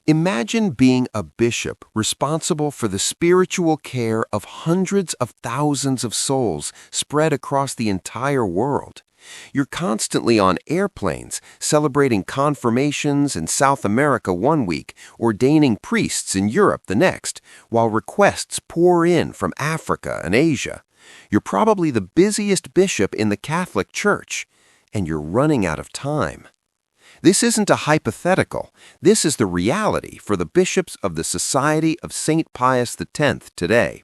Imagine being a bishop responsible for the spiritual care of hundreds of thousands of souls spread across the entire world. You're constantly on airplanes, celebrating confirmations in South America one week, ordaining priests in Europe the next, while requests pour in from Africa and Asia. You're probably the busiest bishop in the Catholic Church, and you're running out of time. This isn't a hypothetical. This is the reality for the bishops of the Society of St. Pius X today.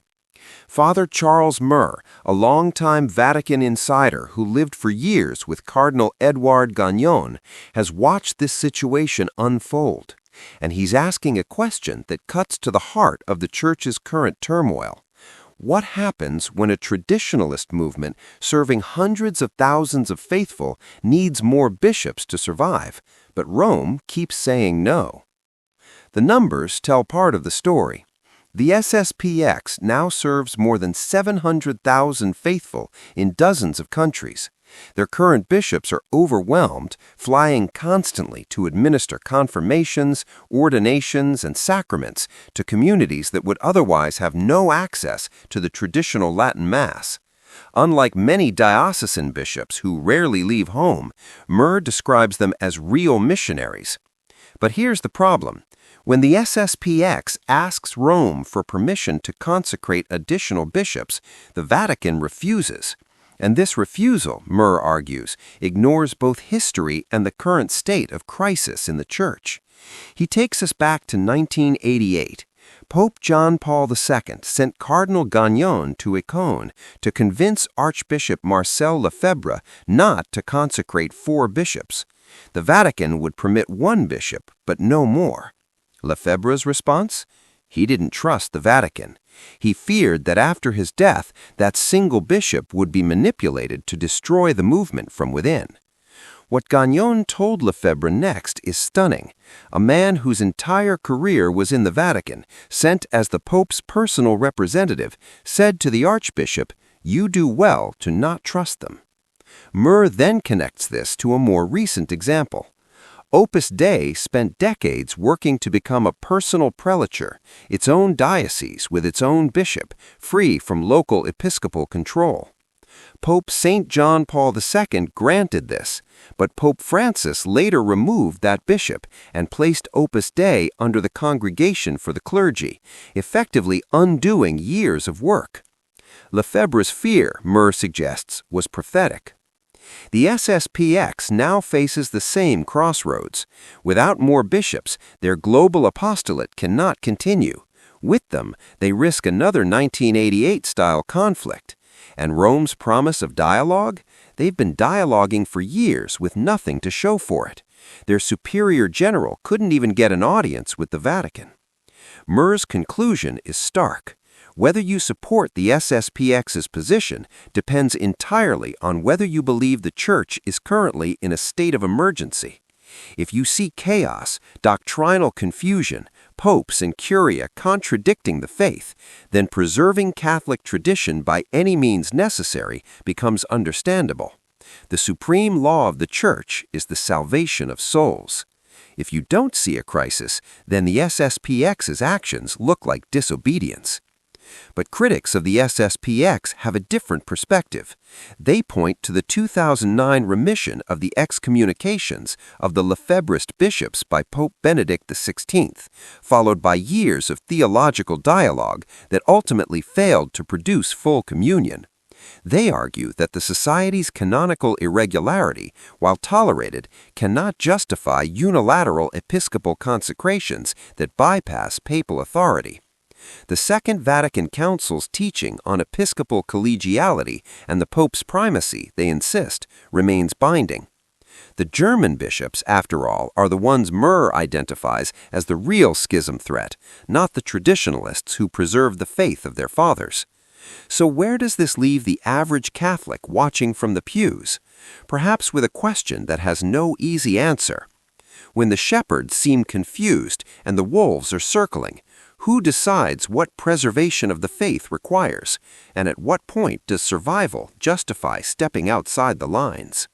Father Charles Murr, a longtime Vatican insider who lived for years with Cardinal Édouard Gagnon, has watched this situation unfold, and he's asking a question that cuts to the heart of the Church's current turmoil. What happens when a traditionalist movement serving hundreds of thousands of faithful needs more bishops to survive, but Rome keeps saying no? The numbers tell part of the story. The SSPX now serves more than 700,000 faithful in dozens of countries. Their current bishops are overwhelmed, flying constantly to administer confirmations, ordinations, and sacraments to communities that would otherwise have no access to the traditional Latin Mass. Unlike many diocesan bishops who rarely leave home, Murr describes them as real missionaries. But here's the problem. When the SSPX asks Rome for permission to consecrate additional bishops, the Vatican refuses. And this refusal, Murr argues, ignores both history and the current state of crisis in the Church. He takes us back to 1988. Pope John Paul II sent Cardinal Gagnon to Icone to convince Archbishop Marcel Lefebvre not to consecrate 4 bishops. The Vatican would permit 1 bishop, but no more. Lefebvre's response? He didn't trust the Vatican. He feared that after his death, that single bishop would be manipulated to destroy the movement from within. What Gagnon told Lefebvre next is stunning. A man whose entire career was in the Vatican, sent as the Pope's personal representative, said to the Archbishop, "You do well to not trust them." Murr then connects this to a more recent example. Opus Dei spent decades working to become a personal prelature, its own diocese with its own bishop, free from local episcopal control. Pope St. John Paul II granted this, but Pope Francis later removed that bishop and placed Opus Dei under the Congregation for the Clergy, effectively undoing years of work. Lefebvre's fear, Murr suggests, was prophetic. The SSPX now faces the same crossroads. Without more bishops, their global apostolate cannot continue. With them, they risk another 1988-style conflict. And Rome's promise of dialogue? They've been dialoguing for years with nothing to show for it. Their superior general couldn't even get an audience with the Vatican. Murr's conclusion is stark. Whether you support the SSPX's position depends entirely on whether you believe the Church is currently in a state of emergency. If you see chaos, doctrinal confusion, popes and curia contradicting the faith, then preserving Catholic tradition by any means necessary becomes understandable. The supreme law of the Church is the salvation of souls. If you don't see a crisis, then the SSPX's actions look like disobedience. But critics of the SSPX have a different perspective. They point to the 2009 remission of the excommunications of the Lefebvrist bishops by Pope Benedict XVI, followed by years of theological dialogue that ultimately failed to produce full communion. They argue that the Society's canonical irregularity, while tolerated, cannot justify unilateral episcopal consecrations that bypass papal authority. The Second Vatican Council's teaching on episcopal collegiality and the Pope's primacy, they insist, remains binding. The German bishops, after all, are the ones Murr identifies as the real schism threat, not the traditionalists who preserve the faith of their fathers. So where does this leave the average Catholic watching from the pews? Perhaps with a question that has no easy answer. When the shepherds seem confused and the wolves are circling, who decides what preservation of the faith requires, and at what point does survival justify stepping outside the lines?